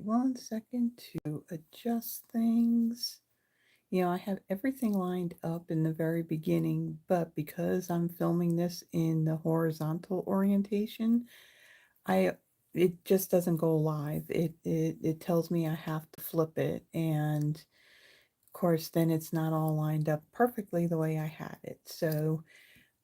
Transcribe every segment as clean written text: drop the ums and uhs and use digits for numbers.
1 second to adjust things. I have everything lined up in the very beginning, but because I'm filming this in the horizontal orientation, I it just doesn't go live. It tells me I have to flip it, and of course then it's not all lined up perfectly the way I had it. So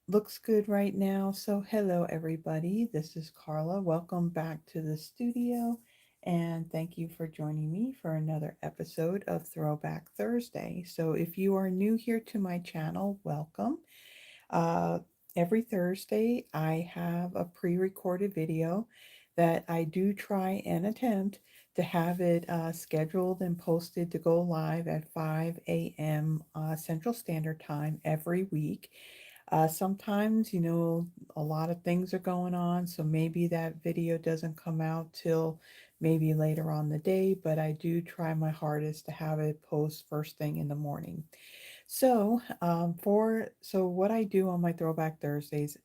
looks good right now. So hello everybody, this is Carla. Welcome back to the studio, and thank you for joining me for another episode of Throwback Thursday. So if you are new here to my channel, welcome. uh, every Thursday I have a pre-recorded video that I do try and attempt to have it scheduled and posted to go live at 5 a.m. Central Standard Time every week. Sometimes, a lot of things are going on, so maybe that video doesn't come out till maybe later on the day, but I do try my hardest to have it post first thing in the morning. So what I do on my Throwback Thursdays,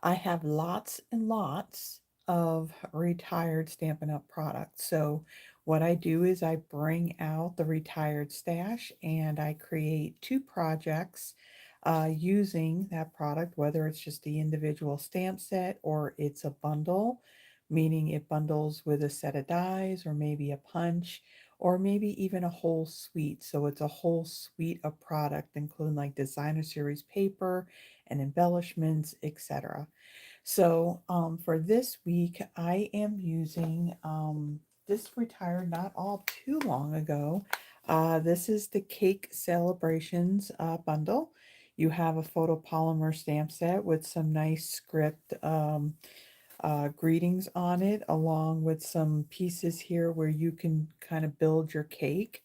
I have lots and lots of retired Stampin' Up! Products. So what I do is I bring out the retired stash and I create two projects using that product, whether it's just the individual stamp set or it's a bundle, meaning it bundles with a set of dies or maybe a punch or maybe even a whole suite. So it's a whole suite of product, including like designer series paper and embellishments, etc. So for this week, I am using this retired not all too long ago. This is the Cake Celebrations bundle. You have a photopolymer stamp set with some nice script greetings on it, along with some pieces here where you can kind of build your cake.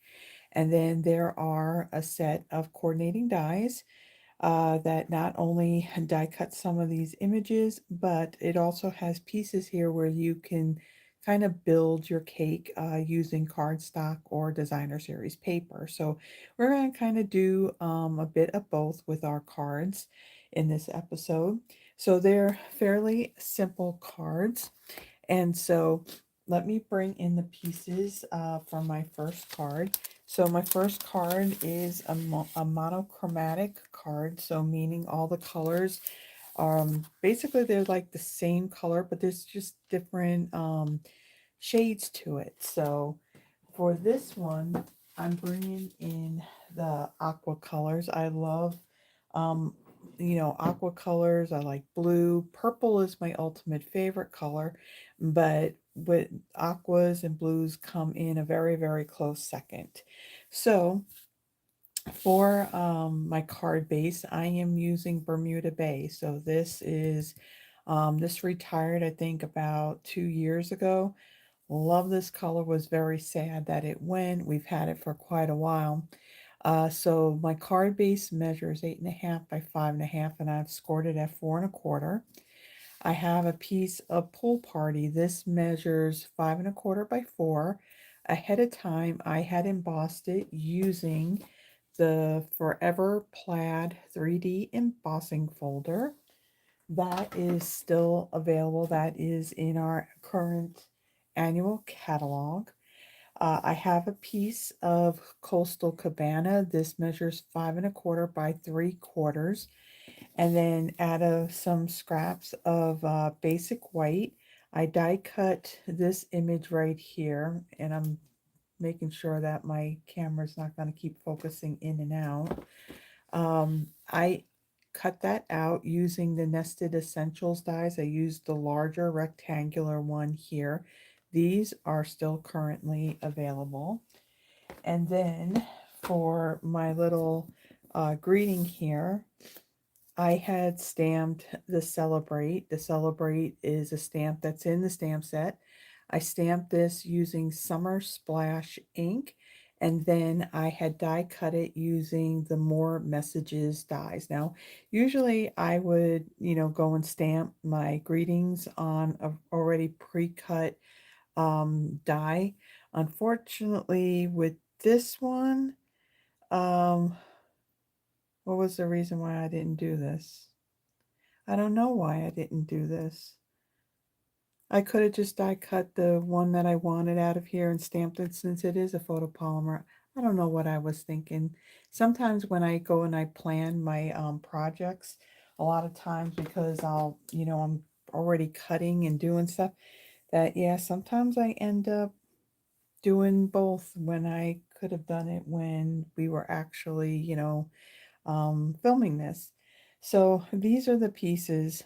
And then there are a set of coordinating dies that not only die cut some of these images, but it also has pieces here where you can kind of build your cake using cardstock or designer series paper. So we're going to kind of do a bit of both with our cards in this episode. So they're fairly simple cards. And so let me bring in the pieces for my first card. So my first card is a monochromatic card, so meaning all the colors, basically they're like the same color, but there's just different shades to it. So for this one, I'm bringing in the aqua colors. I love, um, aqua colors. I like blue. Purple is my ultimate favorite color, but with aquas and blues come in a very, very close second. So for my card base, I am using Bermuda Bay. So this retired, I think, about 2 years ago. Love this color. Was very sad that it went. We've had it for quite a while. So my card base measures 8.5 by 5.5, and I've scored it at 4.25. I have a piece of Pool Party. This measures 5.25 by 4. Ahead of time, I had embossed it using the Forever Plaid 3D embossing folder. That is still available. That is in our current annual catalog. I have a piece of Coastal Cabana. This measures 5.25 by 3/4. And then out of some scraps of basic white, I die cut this image right here. And I'm making sure that my camera's not going to keep focusing in and out. I cut that out using the Nested Essentials dies. I used the larger rectangular one here. These are still currently available. And then for my little greeting here, I had stamped the Celebrate. The Celebrate is a stamp that's in the stamp set. I stamped this using Summer Splash ink, and then I had die cut it using the More Messages dies. Now, usually I would, go and stamp my greetings on a already pre-cut die. Unfortunately, with this one, um, what was the reason why I didn't do this? I don't know why I didn't do this. I could have just die cut the one that I wanted out of here and stamped it since it is a photopolymer. I don't know what I was thinking. Sometimes when I go and I plan my projects, a lot of times because I'm already cutting and doing stuff, that, yeah, sometimes I end up doing both when I could have done it when we were actually, filming this. So these are the pieces.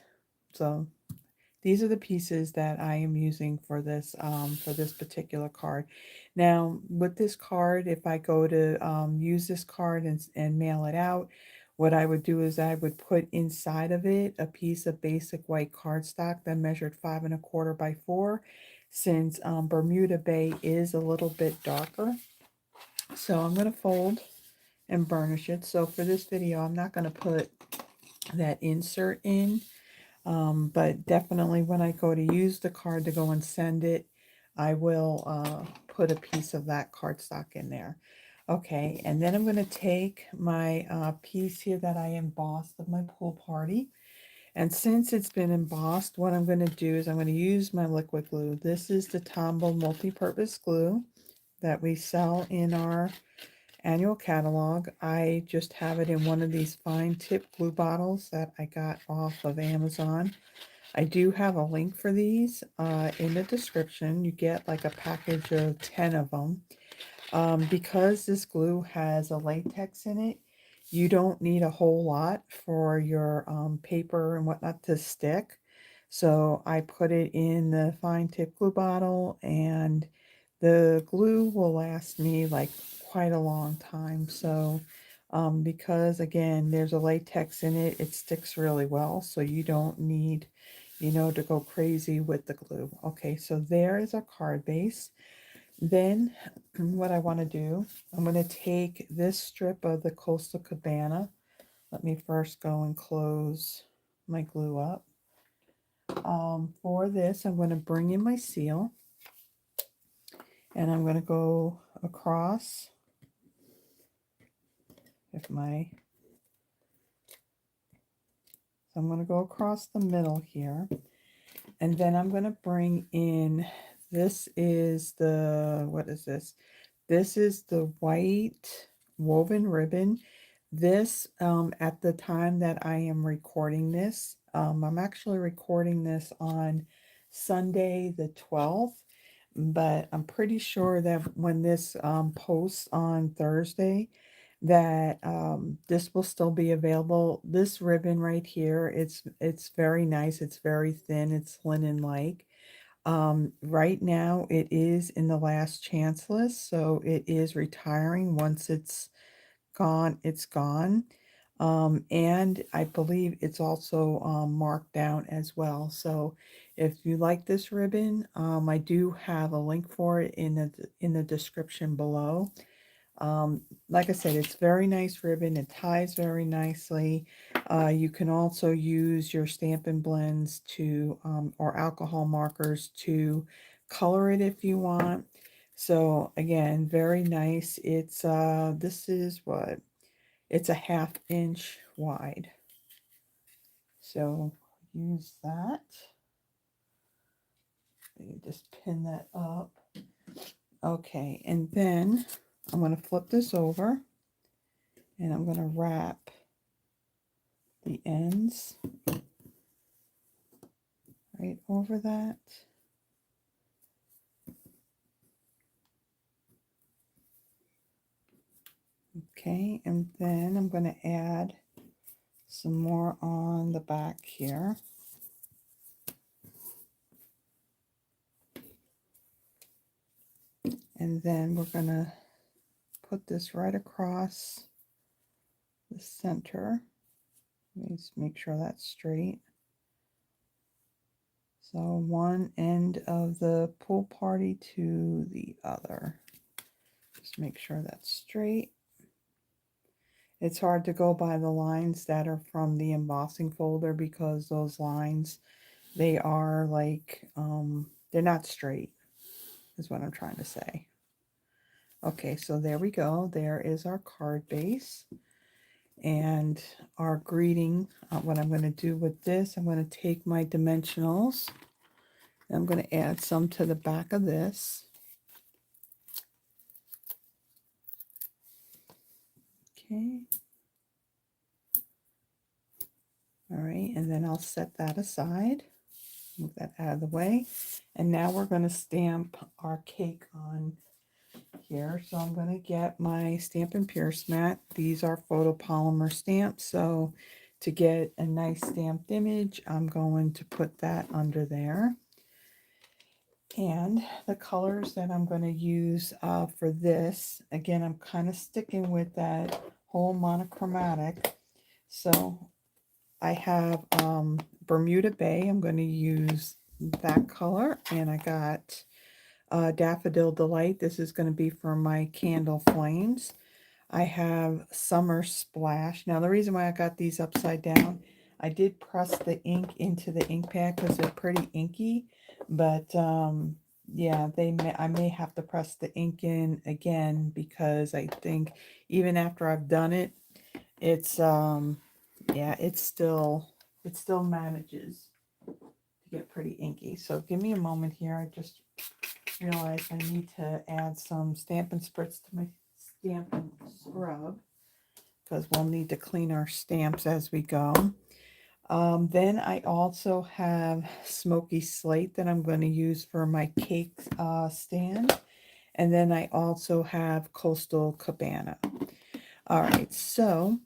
So these are the pieces that I am using for this particular card. Now, with this card, if I go to use this card and mail it out, what I would do is I would put inside of it a piece of basic white cardstock that measured 5¼ by 4, since Bermuda Bay is a little bit darker. So I'm going to fold and burnish it. So for this video, I'm not going to put that insert in. But definitely when I go to use the card to go and send it, I will put a piece of that cardstock in there. Okay, and then I'm going to take my piece here that I embossed of my pool party. And since it's been embossed, what I'm going to do is I'm going to use my liquid glue. This is the Tombow multi-purpose glue that we sell in our annual catalog. I just have it in one of these fine tip glue bottles that I got off of Amazon. I do have a link for these in the description. You get like a package of 10 of them. Because this glue has a latex in it, you don't need a whole lot for your paper and whatnot to stick. So I put it in the fine tip glue bottle, and the glue will last me like quite a long time. So because again, there's a latex in it, it sticks really well. So you don't need, to go crazy with the glue. Okay, so there is our card base. Then what I want to do, I'm going to take this strip of the Coastal Cabana. Let me first go and close my glue up. For this, I'm going to bring in my seal, and I'm going to go across if my, so I'm going to go across the middle here, and then I'm going to bring in, this is the, what is this? This is the white woven ribbon. This, at the time that I am recording this, I'm actually recording this on Sunday the 12th, but I'm pretty sure that when this posts on Thursday, that this will still be available. This ribbon right here, it's very nice. It's very thin. It's linen-like. Right now it is in the last chance list, so it is retiring. Once it's gone, it's gone. And I believe it's also marked down as well. So if you like this ribbon, I do have a link for it in the description below. Like I said, it's very nice ribbon. It ties very nicely. You can also use your Stampin' Blends to, or alcohol markers to color it if you want. So again, very nice. It's, this is what? It's a 1/2 inch wide. So use that. You just pin that up. Okay, and then I'm going to flip this over, and I'm going to wrap the ends right over that. Okay, and then I'm going to add some more on the back here. And then we're going to put this right across the center. Let's make sure that's straight. So one end of the pool party to the other. Just make sure that's straight. It's hard to go by the lines that are from the embossing folder because those lines, they are like, they're not straight, is what I'm trying to say. Okay, so there we go. There is our card base and our greeting. What I'm going to do with this, I'm going to take my dimensionals, I'm going to add some to the back of this. Okay. All right, and then I'll set that aside. Move that out of the way. And now we're going to stamp our cake on here. So I'm going to get my Stampin' Pierce mat. These are photopolymer stamps. So to get a nice stamped image, I'm going to put that under there. And the colors that I'm going to use for this, again, I'm kind of sticking with that whole monochromatic. So I have Bermuda Bay. I'm going to use that color. And I got Daffodil Delight. This is going to be for my candle flames. I have Summer Splash. Now, the reason why I got these upside down, I did press the ink into the ink pad because they're pretty inky. But, yeah, I may have to press the ink in again because I think even after I've done it, it's, yeah, it still manages to get pretty inky. So give me a moment here. I just realized I need to add some Stampin' Spritz to my Stampin' Scrub because we'll need to clean our stamps as we go. Then I also have Smoky Slate that I'm going to use for my cake stand. And then I also have Coastal Cabana. All right, so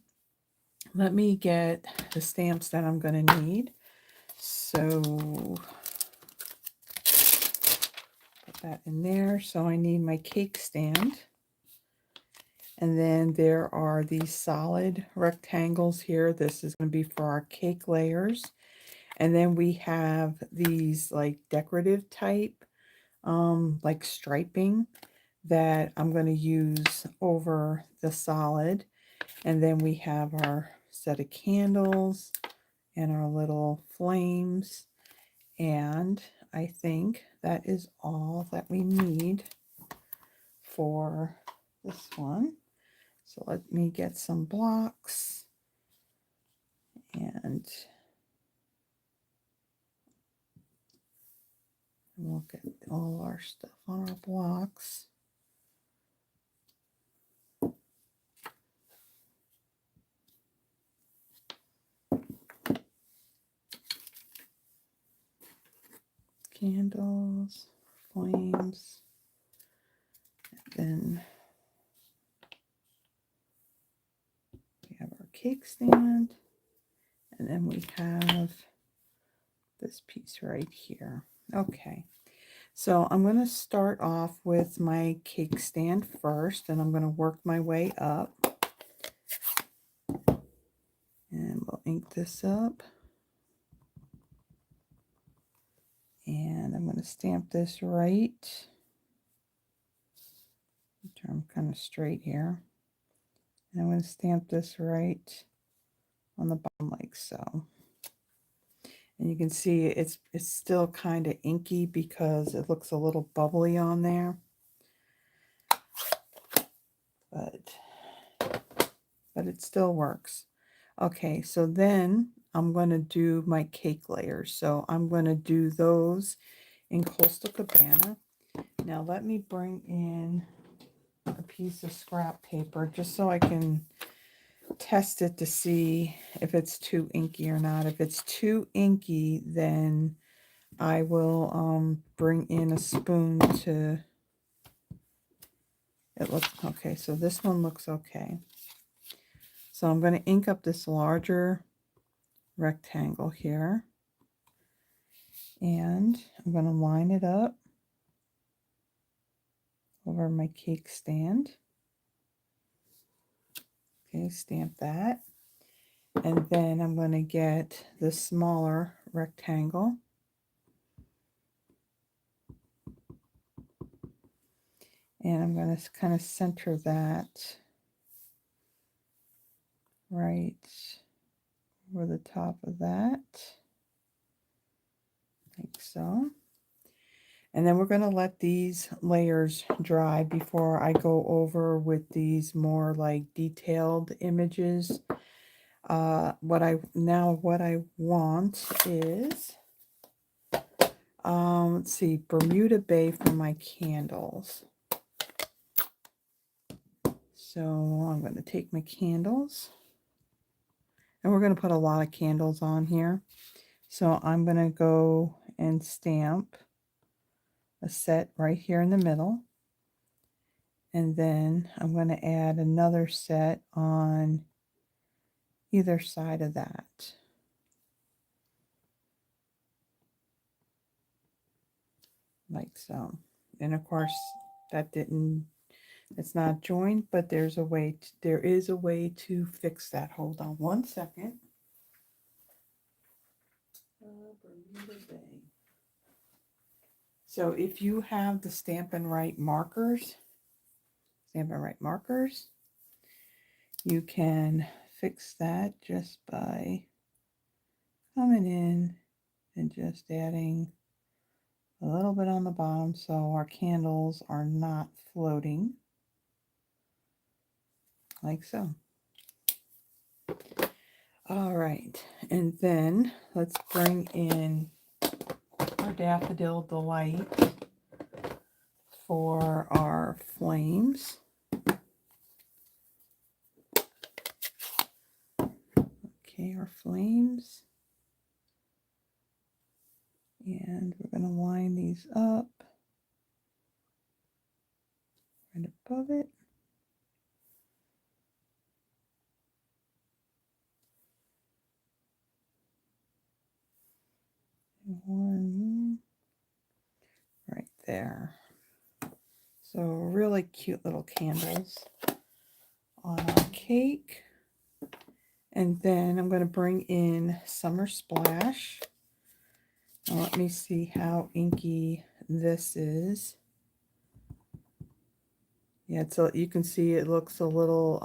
let me get the stamps that I'm going to need. So put that in there. So I need my cake stand. And then there are these solid rectangles here. This is going to be for our cake layers. And then we have these like decorative type, like striping that I'm going to use over the solid. And then we have our set of candles and our little flames. And I think that is all that we need for this one. So let me get some blocks and we'll get all our stuff on our blocks. Candles, flames, and then we have our cake stand, and then we have this piece right here. Okay, so I'm going to start off with my cake stand first, and I'm going to work my way up. And we'll ink this up. And I'm going to stamp this right. Turn kind of straight here. And I'm going to stamp this right on the bottom like so. And you can see it's still kind of inky because it looks a little bubbly on there. But it still works. Okay, so then I'm going to do my cake layers. So I'm going to do those in Coastal Cabana. Now let me bring in a piece of scrap paper just so I can test it to see if it's too inky or not. If it's too inky, then I will bring in a spoon to, it looks okay. So this one looks okay. So I'm going to ink up this larger rectangle here. And I'm going to line it up over my cake stand. Okay, stamp that. And then I'm going to get the smaller rectangle. And I'm going to kind of center that right over the top of that, like so. And then we're going to let these layers dry before I go over with these more like detailed images. What I want is Let's see, Bermuda Bay for my candles. So I'm going to take my candles, and we're going to put a lot of candles on here. So I'm going to go and stamp a set right here in the middle. And then I'm going to add another set on either side of that. Like so. And of course, it's not joined, but there is a way to fix that. Hold on one second. Bermuda Bay. So if you have the Stampin' Right markers, you can fix that just by coming in and just adding a little bit on the bottom so our candles are not floating, like so. All right, and then let's bring in our Daffodil Delight for our flames. Okay, our flames. And we're going to line these up right above it. And one right there. So really cute little candles on our cake. And then I'm going to bring in Summer Splash. Now let me see how inky this is. Yeah, so you can see it looks a little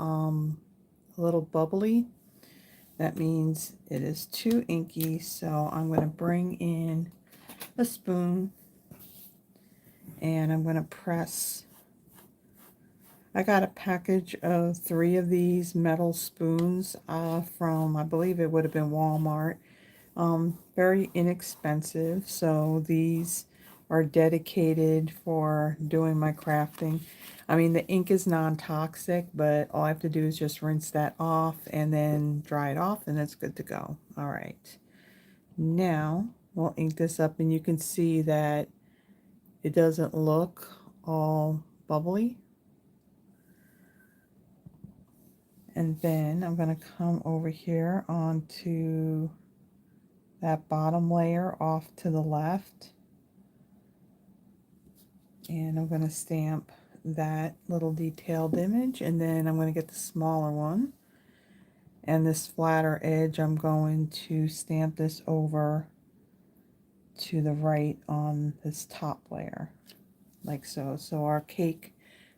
bubbly. That means it is too inky, so I'm going to bring in a spoon and I'm going to press. I got a package of 3 of these metal spoons from, I believe it would have been Walmart. Very inexpensive, so these are dedicated for doing my crafting. I mean, the ink is non-toxic, but all I have to do is just rinse that off and then dry it off, and it's good to go. All right. Now, we'll ink this up, and you can see that it doesn't look all bubbly. And then I'm going to come over here onto that bottom layer off to the left. And I'm going to stamp that little detailed image, and then I'm going to get the smaller one. And this flatter edge, I'm going to stamp this over to the right on this top layer, like so. So our cake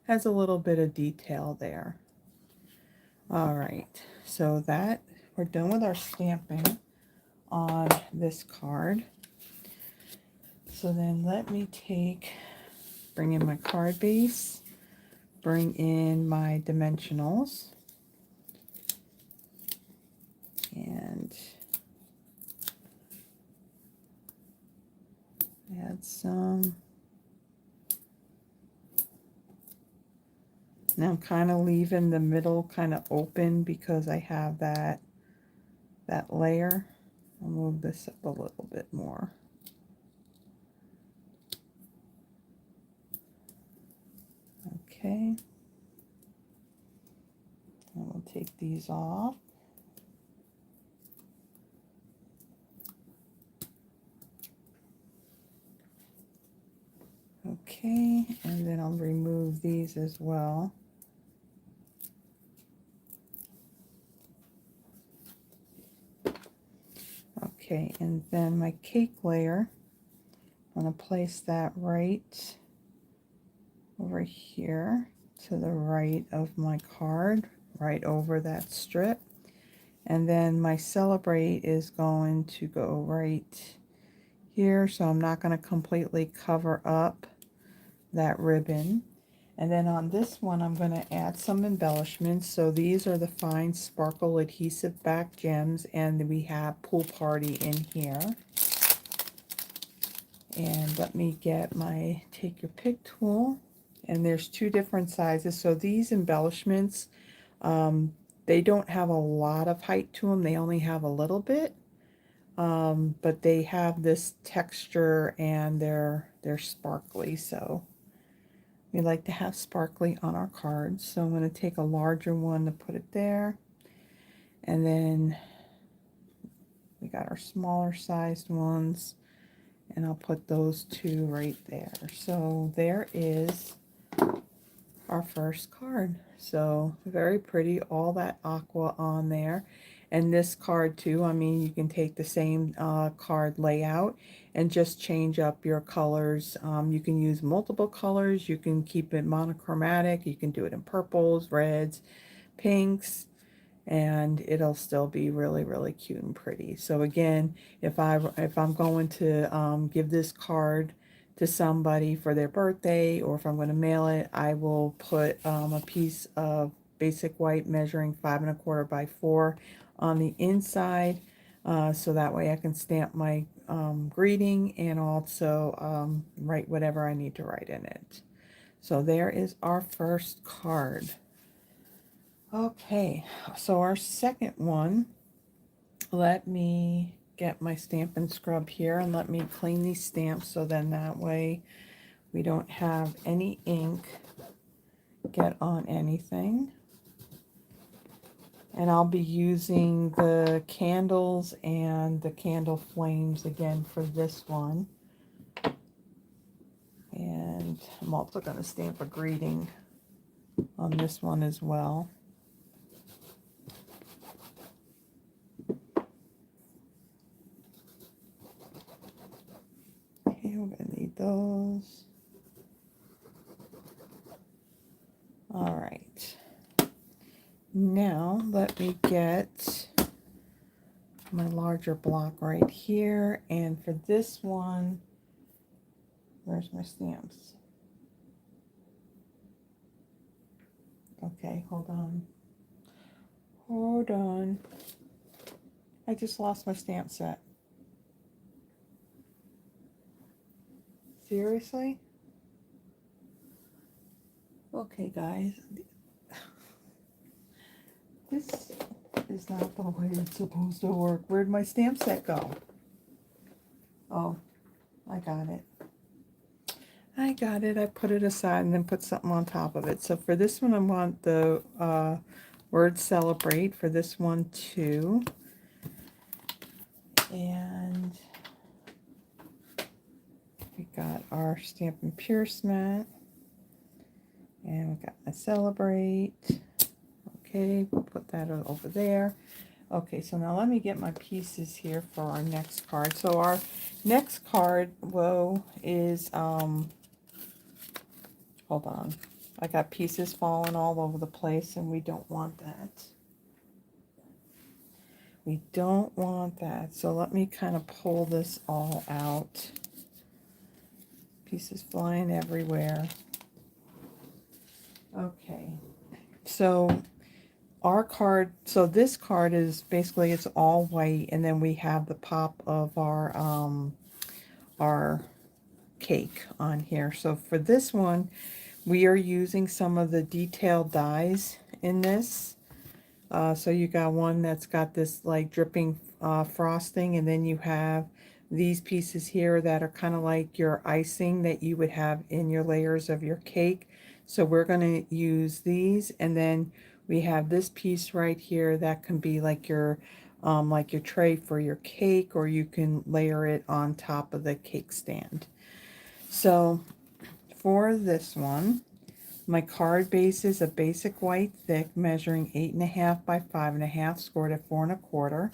has a little bit of detail there. All right, so that we're done with our stamping on this card. So then let me bring in my card base, bring in my dimensionals, and add some. Now I'm kind of leaving the middle kind of open because I have that layer. I'll move this up a little bit more. Okay. I will take these off. Okay, and then I'll remove these as well. Okay, and then my cake layer, I'm going to place that right over here to the right of my card, right over that strip. And then my Celebrate is going to go right here, so I'm not going to completely cover up that ribbon. And then on this one, I'm going to add some embellishments. So these are the fine sparkle adhesive back gems, and we have Pool Party in here. And let me get my take your pick tool. And there's two different sizes. So these embellishments, they don't have a lot of height to them. They only have a little bit. But they have this texture and they're sparkly. So we like to have sparkly on our cards. So I'm going to take a larger one to put it there. And then we got our smaller sized ones. And I'll put those two right there. So there is our first card. So very pretty, all that aqua on there. And this card too, I mean, you can take the same card layout and just change up your colors. You can use multiple colors. You can keep it monochromatic. You can do it in purples, reds, pinks, and it'll still be really, really cute and pretty. So again, if I'm going to give this card to somebody for their birthday, or if I'm going to mail it, I will put a piece of basic white measuring 5 1/4 by 4 on the inside, so that way I can stamp my greeting and also write whatever I need to write in it. So there is our first card. Okay, so our second one, let me get my Stampin' Scrub here and let me clean these stamps so then that way we don't have any ink get on anything. And I'll be using the candles and the candle flames again for this one. And I'm also going to stamp a greeting on this one as well. Okay, we're going to need those. All right. Now let me get my larger block right here. And for this one, where's my stamps? Okay, hold on. Hold on. I just lost my stamp set. Seriously? Okay, guys. This is not the way it's supposed to work. Where'd my stamp set go? Oh, I got it. I got it. I put it aside and then put something on top of it. So for this one, I want the word celebrate for this one too. And we got our Stampin' Piercement. And we got my celebrate. Okay, we'll put that over there. Okay, so now let me get my pieces here for our next card. So our next card, whoa, is, hold on. I got pieces falling all over the place and we don't want that. We don't want that. So let me kind of pull this all out. Pieces flying everywhere. Okay, so our card, so this card is basically, it's all white, and then we have the pop of our cake on here. So for this one, we are using some of the detailed dies in this. So you got one that's got this like dripping frosting, and then you have these pieces here that are kind of like your icing that you would have in your layers of your cake. So we're going to use these, and then we have this piece right here that can be like your tray for your cake, or you can layer it on top of the cake stand. So for this one, my card base is a basic white thick measuring 8.5 by 5.5, scored at 4 1/4.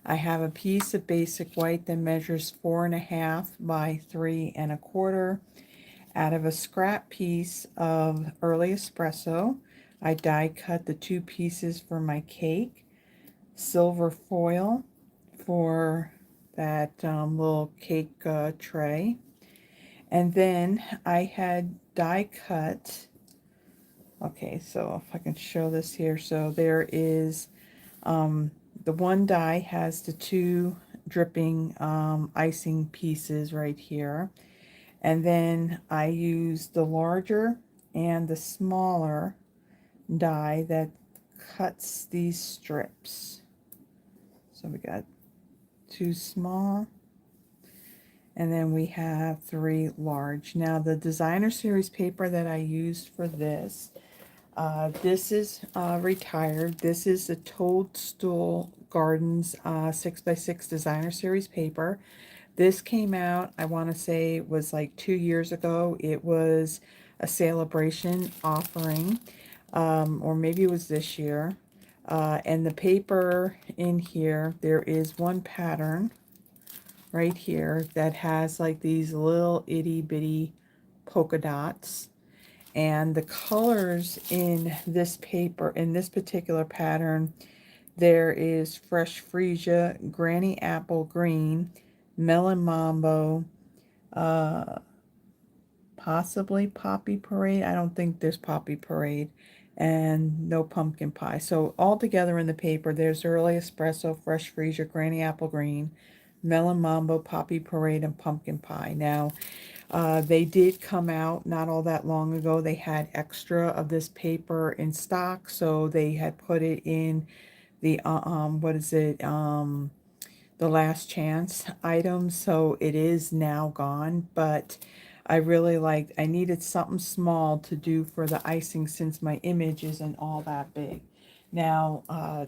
I have a piece of basic white that measures 4.5 by 3 1/4. Out of a scrap piece of early espresso, I die cut the two pieces for my cake. Silver foil for that little cake tray. And then I had die cut, okay, so if I can show this here. So there is, the one die has the two dripping icing pieces right here. And then I use the larger and the smaller die that cuts these strips. So we got 2 small, and then we have 3 large. Now the designer series paper that I used for this, this is retired. This is the Toadstool Gardens 6x6 designer series paper. This came out, I want to say it was like 2 years ago. It was a celebration offering, or maybe it was this year. And the paper in here, there is one pattern right here that has like these little itty bitty polka dots. And the colors in this paper, in this particular pattern, there is Fresh Freesia, Granny Apple Green, Melon Mambo, uh, possibly Poppy Parade. I don't think there's Poppy Parade, and no pumpkin pie. So all together in the paper, there's Early Espresso, Fresh Freesia, Granny Apple Green, Melon Mambo, Poppy Parade, and pumpkin pie. Now, they did come out not all that long ago. They had extra of this paper in stock, so they had put it in the what is it? The last chance item, so it is now gone. But I really liked, I needed something small to do for the icing since my image isn't all that big. Now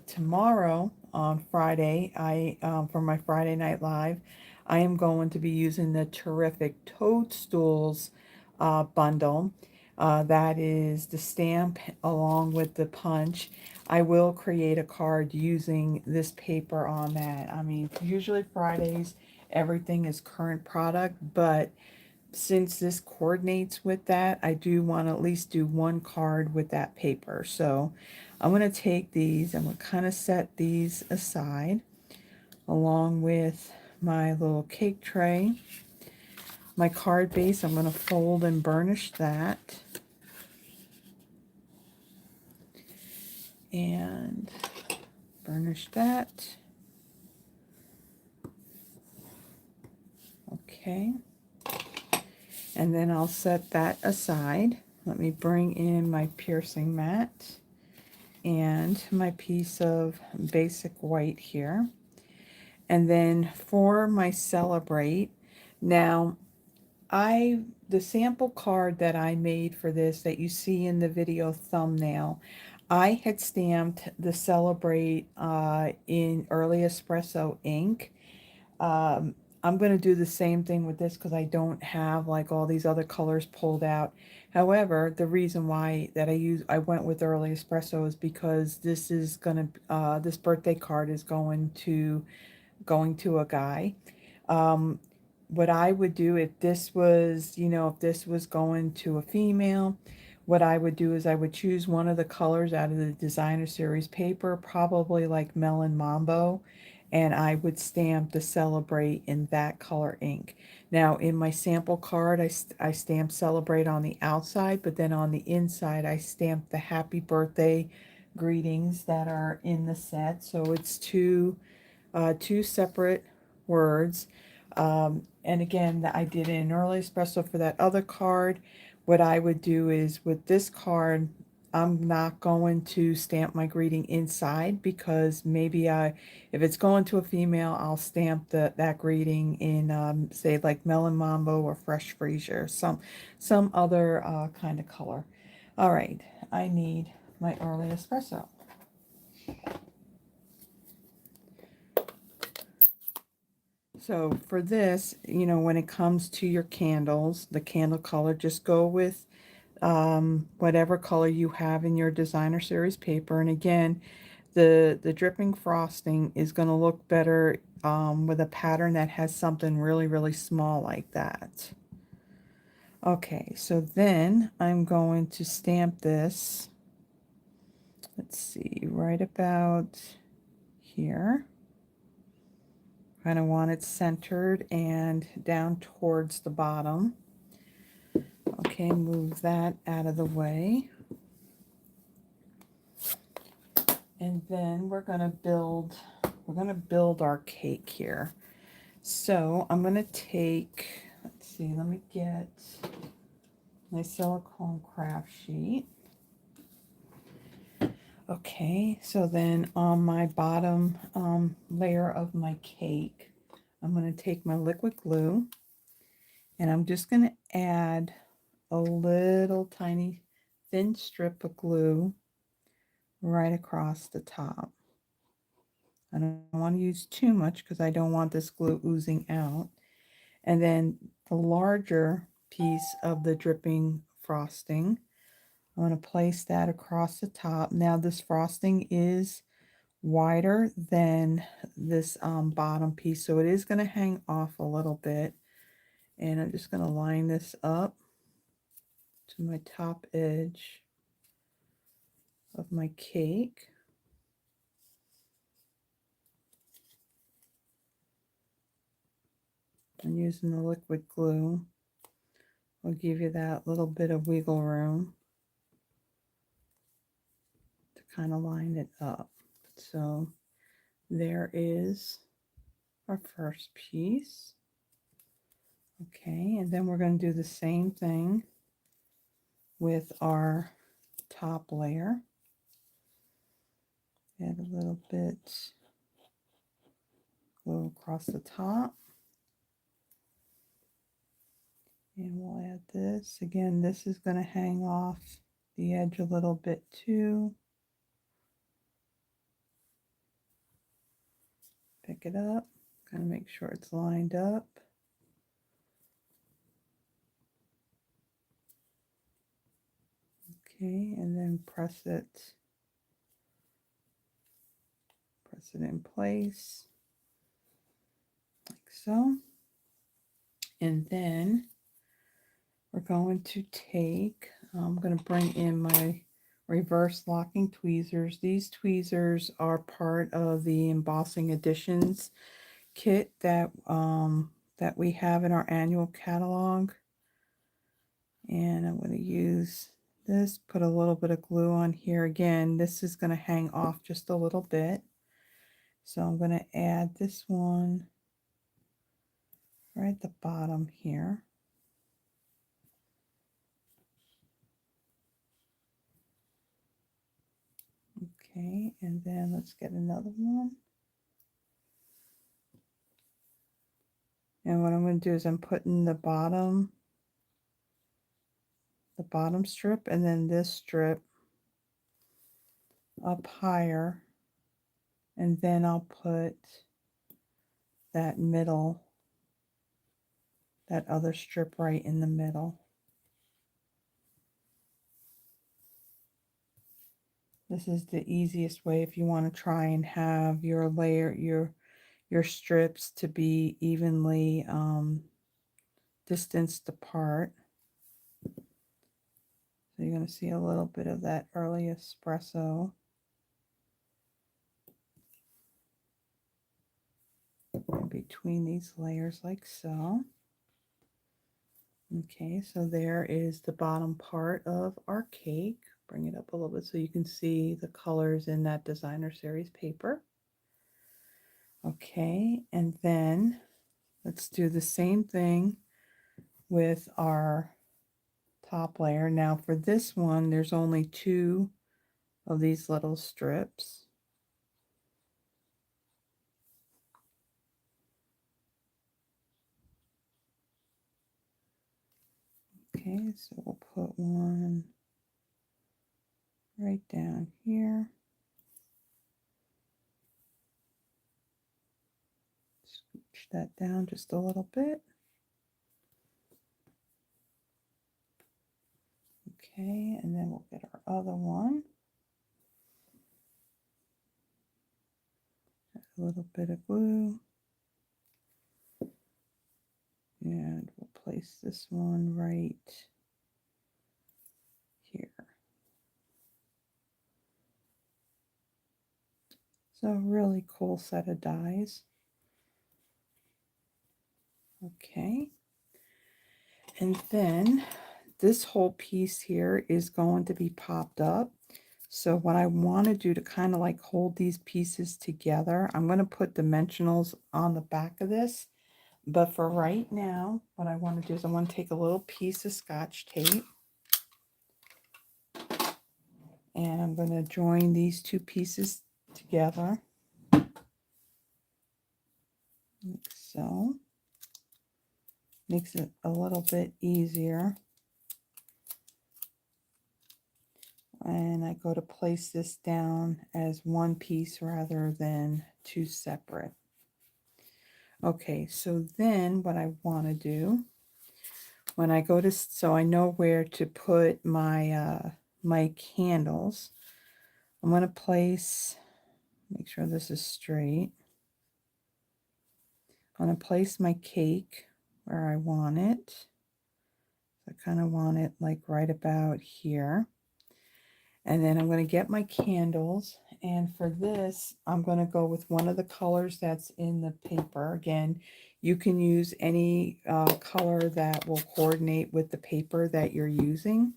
tomorrow on Friday, for my Friday Night Live, I am going to be using the terrific Toadstools bundle. That is the stamp along with the punch. I will create a card using this paper on that. I mean, usually Fridays, everything is current product, but since this coordinates with that, I do want to at least do one card with that paper. So I'm going to take these, I'm going to kind of set these aside along with my little cake tray. My card base, I'm going to fold and burnish that. And burnish that. Okay. And then I'll set that aside. Let me bring in my piercing mat and my piece of basic white here. And then for my Celebrate, now the sample card that I made for this that you see in the video thumbnail, I had stamped the Celebrate in Early Espresso ink. I'm going to do the same thing with this because I don't have like all these other colors pulled out. However, the reason why that I went with Early Espresso is because this is going to this birthday card is going to a guy. What I would do if this was, if this was going to a female, what I would do is I would choose one of the colors out of the designer series paper, probably like Melon Mambo, and I would stamp the Celebrate in that color ink. Now in my sample card, I stamped Celebrate on the outside, but then on the inside I stamped the happy birthday greetings that are in the set. So it's two separate words. And again, I did it in Early Espresso for that other card. What I would do is with this card, I'm not going to stamp my greeting inside because maybe if it's going to a female, I'll stamp that greeting in say like Melon Mambo or Fresh Freesia, some other kind of color. All right, I need my Early Espresso. So for this, when it comes to your candles, the candle color, just go with whatever color you have in your designer series paper. And again, the dripping frosting is going to look better with a pattern that has something really, really small like that. Okay, so then I'm going to stamp this, let's see, right about here. Kind of want it centered and down towards the bottom. Okay, move that out of the way. And then we're going to build our cake here. So I'm going to take, let's see, let me get my silicone craft sheet. Okay, so then on my bottom layer of my cake, I'm going to take my liquid glue and I'm just going to add a little tiny thin strip of glue right across the top. I don't want to use too much because I don't want this glue oozing out. And then the larger piece of the dripping frosting, I'm going to place that across the top. Now this frosting is wider than this bottom piece, so it is going to hang off a little bit. And I'm just going to line this up to my top edge of my cake. And using the liquid glue will give you that little bit of wiggle room to kind of line it up. So there is our first piece. Okay, and then we're going to do the same thing with our top layer. Add a little bit glue across the top. And we'll add this. Again, this is going to hang off the edge a little bit too. Pick it up, kind of make sure it's lined up. Okay, and then press it in place like so. And then we're going to take, I'm going to bring in my reverse locking tweezers. These tweezers are part of the embossing additions kit that that we have in our annual catalog. And I'm going to use this, put a little bit of glue on here. Again, this is going to hang off just a little bit. So I'm going to add this one right at the bottom here. Okay, and then let's get another one. And what I'm going to do is I'm putting the bottom strip and then this strip up higher, and then I'll put that other strip right in the middle. This is the easiest way if you want to try and have your layer, your strips to be evenly distanced apart. So you're going to see a little bit of that early espresso. In between these layers like so. Okay, so there is the bottom part of our cake. Bring it up a little bit so you can see the colors in that designer series paper. Okay, and then let's do the same thing with our top layer. Now for this one, there's only 2 of these little strips. Okay, so we'll put one right down here. Scooch that down just a little bit. Okay, and then we'll get our other one. A little bit of glue. And we'll place this one right here. So a really cool set of dies. Okay. And then this whole piece here is going to be popped up. So what I want to do to kind of like hold these pieces together, I'm going to put dimensionals on the back of this. But for right now, what I want to do is I want to take a little piece of Scotch tape, and I'm going to join these two pieces together, like so. Makes it a little bit easier. And I go to place this down as one piece rather than two separate. Okay, so then what I want to do when I go to, so I know where to put my my candles. I'm going to place, make sure this is straight. I'm going to place my cake where I want it. I kind of want it like right about here. And then I'm going to get my candles, and for this I'm going to go with one of the colors that's in the paper. Again, you can use any color that will coordinate with the paper that you're using.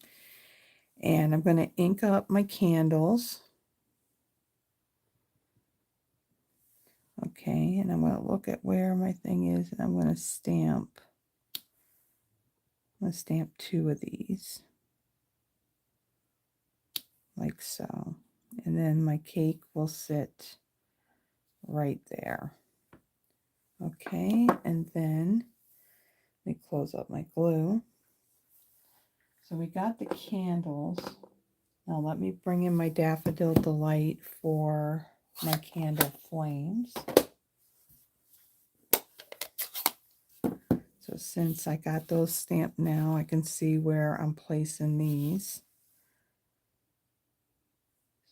And I'm going to ink up my candles. Okay, and I'm going to look at where my thing is, and I'm going to stamp. I'm going to stamp two of these like so, and then my cake will sit right there. Okay, and then let me close up my glue. So we got the candles. Now let me bring in my Daffodil Delight for my candle flames. So since I got those stamped now, I can see where I'm placing these.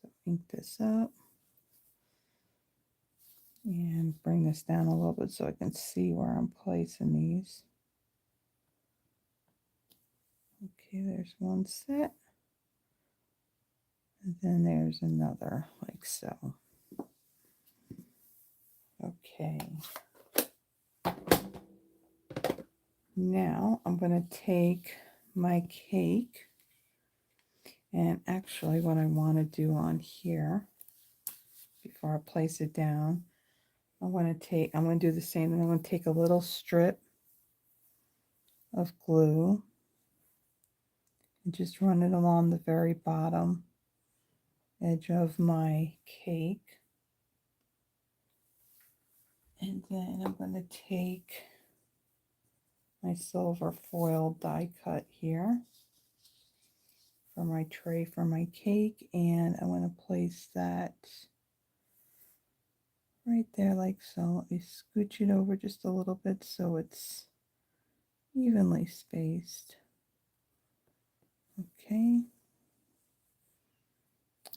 So ink this up and bring this down a little bit so I can see where I'm placing these. Okay, there's one set. And then there's another, like so. Okay. Now I'm going to take my cake, and actually what I want to do on here, before I place it down, I'm going to do the same thing. I'm going to take a little strip of glue and just run it along the very bottom edge of my cake. And then I'm going to take my silver foil die cut here for my tray for my cake, and I want to place that right there like so. Let me scooch it over just a little bit so it's evenly spaced. Okay,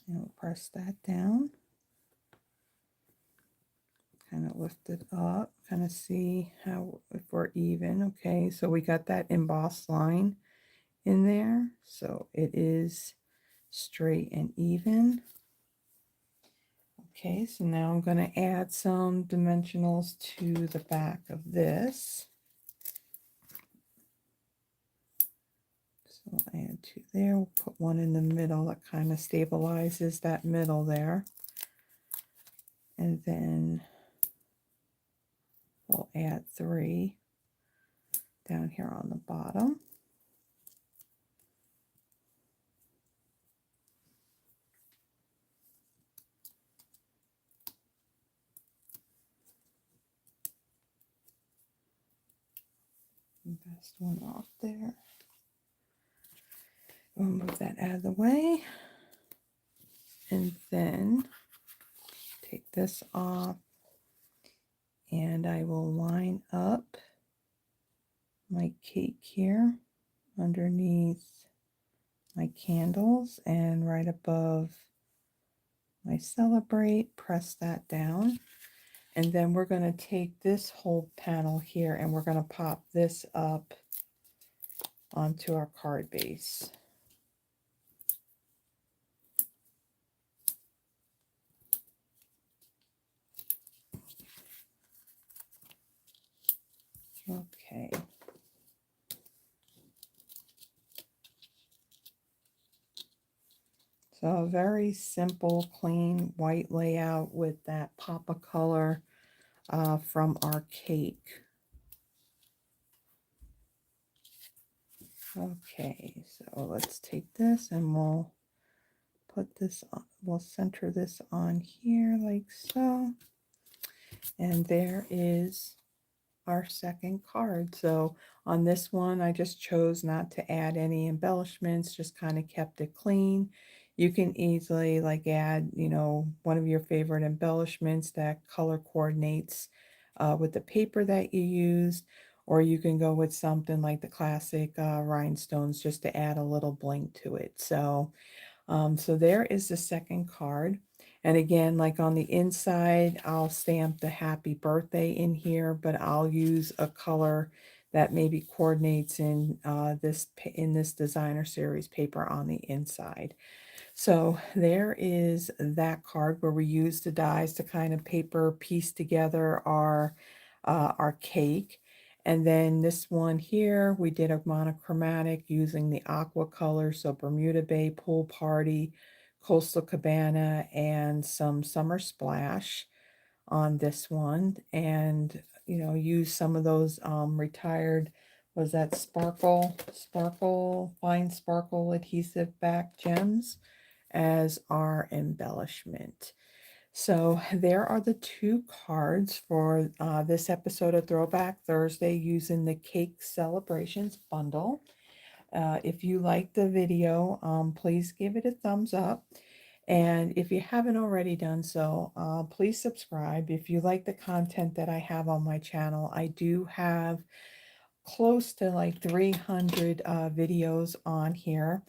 and we'll press that down, kind of lift it up, kind of see how, if we're even. Okay, so we got that embossed line in there, so it is straight and even. Okay, so now I'm going to add some dimensionals to the back of this. So we'll add two there. We'll put one in the middle that kind of stabilizes that middle there. And then we'll add three down here on the bottom. Best one off there. We'll move that out of the way. And then take this off, and I will line up my cake here underneath my candles, and right above my Celebrate, press that down. And then we're going to take this whole panel here and we're going to pop this up onto our card base. Okay. So a very simple, clean white layout with that pop of color from our cake. Okay, so let's take this and we'll put this on, we'll center this on here like so. And there is our second card. So on this one, I just chose not to add any embellishments, just kind of kept it clean. You can easily like add, you know, one of your favorite embellishments that color coordinates with the paper that you use, or you can go with something like the classic rhinestones just to add a little bling to it. So there is the second card. And again, like on the inside, I'll stamp the happy birthday in here, but I'll use a color that maybe coordinates in this designer series paper on the inside. So there is that card where we use the dies to kind of paper piece together our cake. And then this one here, we did a monochromatic using the aqua color. So Bermuda Bay, Pool Party, Coastal Cabana, and some Summer Splash on this one. And, you know, use some of those retired, was that fine sparkle adhesive back gems as our embellishment. So there are the two cards for this episode of Throwback Thursday using the Cake Celebrations bundle. If you like the video, please give it a thumbs up. And if you haven't already done so, please subscribe. If you like the content that I have on my channel, I do have close to like 300 videos on here.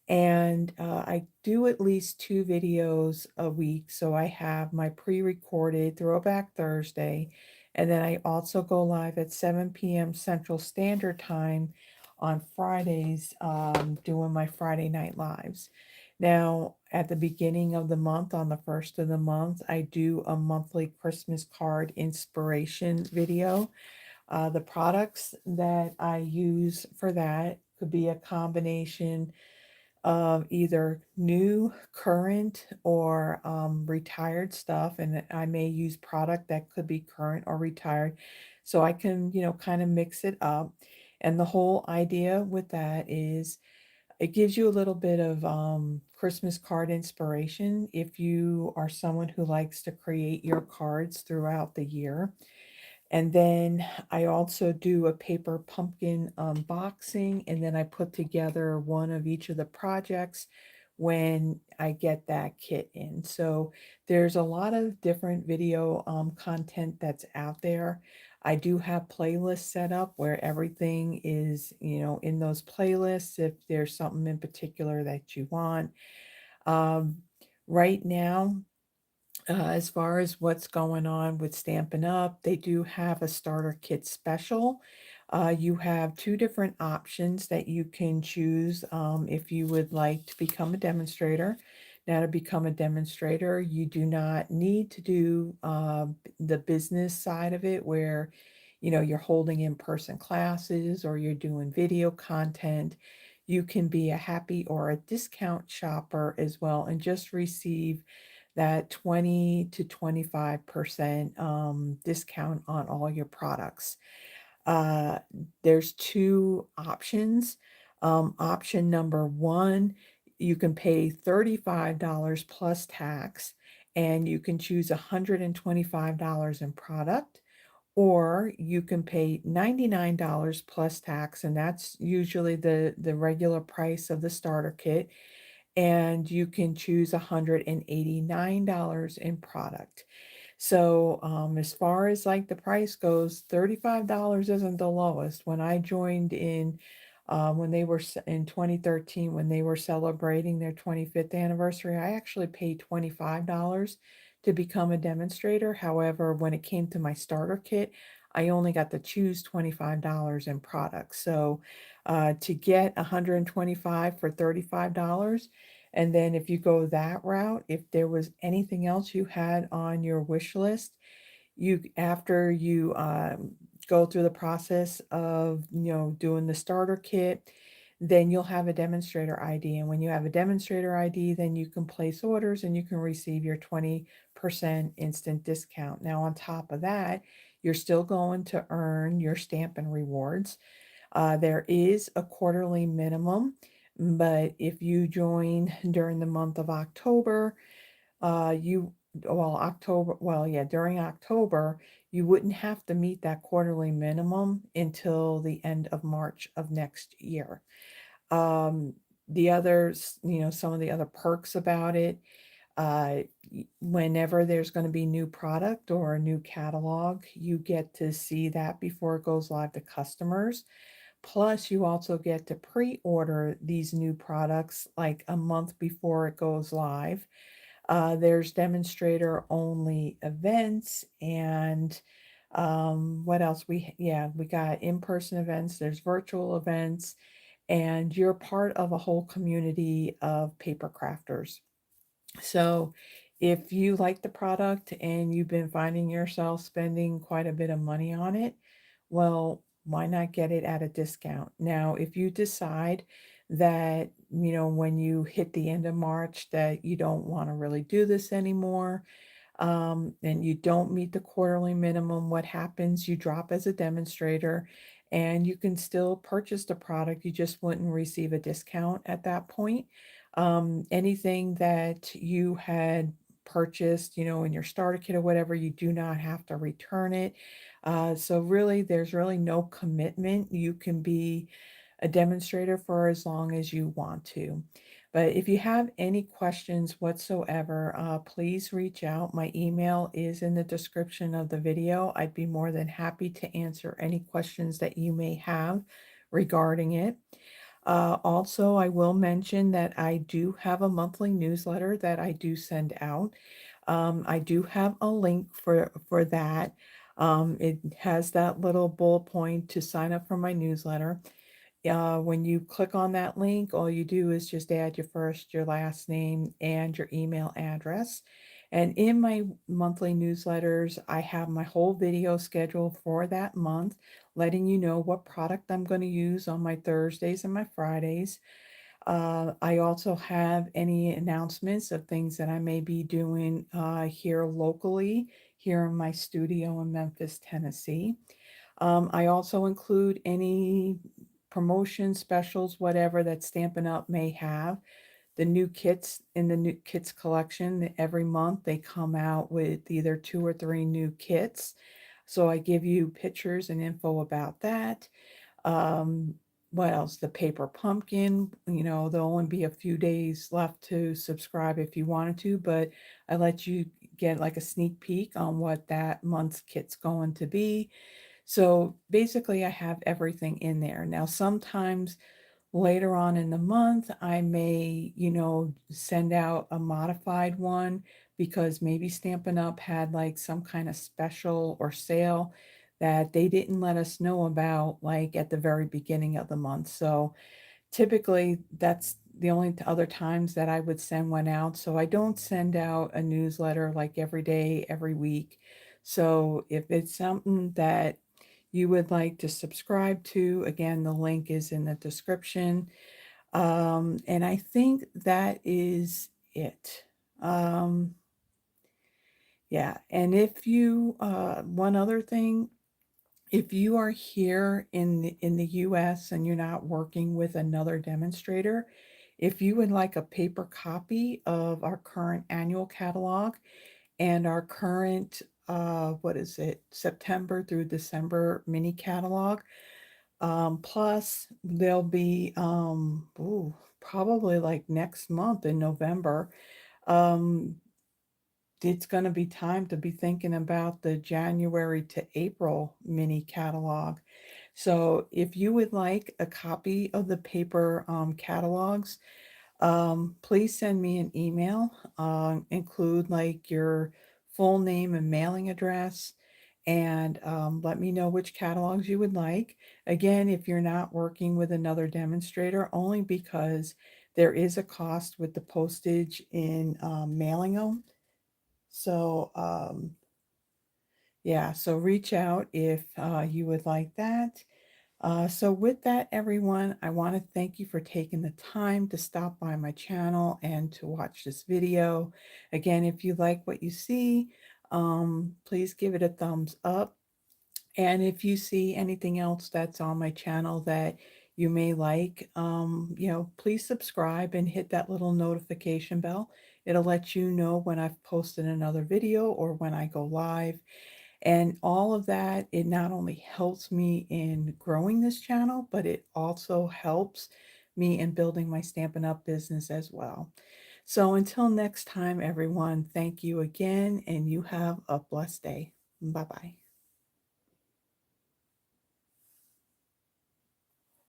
And I do at least 2 videos a week. So I have my pre-recorded Throwback Thursday, and then I also go live at 7 p.m. Central Standard Time on Fridays, doing my Friday night lives. Now, at the beginning of the month, on the first of the month, I do a monthly Christmas card inspiration video. The products that I use for that could be a combination of either new, current, or retired stuff. And I may use product that could be current or retired. So I can, you know, kind of mix it up. And the whole idea with that is it gives you a little bit of Christmas card inspiration if you are someone who likes to create your cards throughout the year. And then I also do a paper pumpkin unboxing, and then I put together one of each of the projects when I get that kit in. So there's a lot of different video content that's out there. I do have playlists set up where everything is, you know, in those playlists if there's something in particular that you want. Um, right now, as far as what's going on with Stampin' Up, they do have a starter kit special. You have 2 different options that you can choose if you would like to become a demonstrator. Now, to become a demonstrator, you do not need to do the business side of it where, you know, you're holding in-person classes or you're doing video content. You can be a happy or a discount shopper as well and just receive that 20 to 25% discount on all your products. Uh, there's 2 options. Option number 1, you can pay $35 plus tax, and you can choose $125 in product. Or you can pay $99 plus tax, and that's usually the regular price of the starter kit, and you can choose $189 in product. So as far as like the price goes, $35 isn't the lowest. When I joined in when they were in 2013, when they were celebrating their 25th anniversary, I actually paid $25 to become a demonstrator. However, when it came to my starter kit, I only got to choose $25 in products. So to get 125 for $35, and then if you go that route, if there was anything else you had on your wish list, you after you go through the process of, you know, doing the starter kit, then you'll have a demonstrator ID. And when you have a demonstrator ID, then you can place orders and you can receive your 20% instant discount. Now, on top of that, you're still going to earn your Stampin' Rewards. There is a quarterly minimum, but if you join during the month of October, you well, October, well, yeah, during October, you wouldn't have to meet that quarterly minimum until the end of March of next year. Um, the others, some of the other perks about it, uh, whenever there's going to be new product or a new catalog, you get to see that before it goes live to customers. Plus, you also get to pre-order these new products like a month before it goes live. There's demonstrator only events and what else? We got in-person events, there's virtual events, and you're part of a whole community of paper crafters. So if you like the product and you've been finding yourself spending quite a bit of money on it, well, why not get it at a discount? Now, if you decide that, when you hit the end of March that you don't want to really do this anymore, and you don't meet the quarterly minimum, what happens? You drop as a demonstrator and you can still purchase the product. You just wouldn't receive a discount at that point. Anything that you had purchased, in your starter kit or whatever, you do not have to return it. So really, there's really no commitment. You can be a demonstrator for as long as you want to. But if you have any questions whatsoever, please reach out. My email is in the description of the video. I'd be more than happy to answer any questions that you may have regarding it. Also, I will mention that I do have a monthly newsletter that I do send out. I do have a link for that. It has that little bullet point to sign up for my newsletter. When you click on that link, all you do is just add your first, your last name, and your email address. And in my monthly newsletters, I have my whole video schedule for that month, letting you know what product I'm going to use on my Thursdays and my Fridays. I also have any announcements of things that I may be doing here locally, here in my studio in Memphis, Tennessee. I also include any promotion specials, whatever that Stampin' Up may have. The new kits in the new kits collection, every month they come out with either 2 or 3 new kits. So I give you pictures and info about that. Um, what else? The paper pumpkin, there'll only be a few days left to subscribe if you wanted to, but I let you get like a sneak peek on what that month's kit's going to be. So basically, I have everything in there. Now, sometimes later on in the month, I may, send out a modified one because maybe Stampin' Up! Had like some kind of special or sale that they didn't let us know about, like at the very beginning of the month. So typically, that's the only other times that I would send one out. So I don't send out a newsletter like every day, every week. So if it's something that you would like to subscribe to, again, the link is in the description. And I think that is it. Um, yeah, and if you, one other thing, if you are here in the US and you're not working with another demonstrator, if you would like a paper copy of our current annual catalog and our current, what is it, September through December mini catalog, plus there'll be, probably like next month in November, um, it's going to be time to be thinking about the January to April mini catalog. So if you would like a copy of the paper catalogs, please send me an email. Include like your full name and mailing address, and let me know which catalogs you would like. Again, if you're not working with another demonstrator, only because there is a cost with the postage in mailing them. So, yeah, so reach out if you would like that. So with that, everyone, I want to thank you for taking the time to stop by my channel and to watch this video. Again, if you like what you see, please give it a thumbs up. And if you see anything else that's on my channel that you may like, please subscribe and hit that little notification bell. It'll let you know when I've posted another video or when I go live. And all of that, it not only helps me in growing this channel, but it also helps me in building my Stampin' Up! Business as well. So until next time, everyone, thank you again, and you have a blessed day. Bye bye.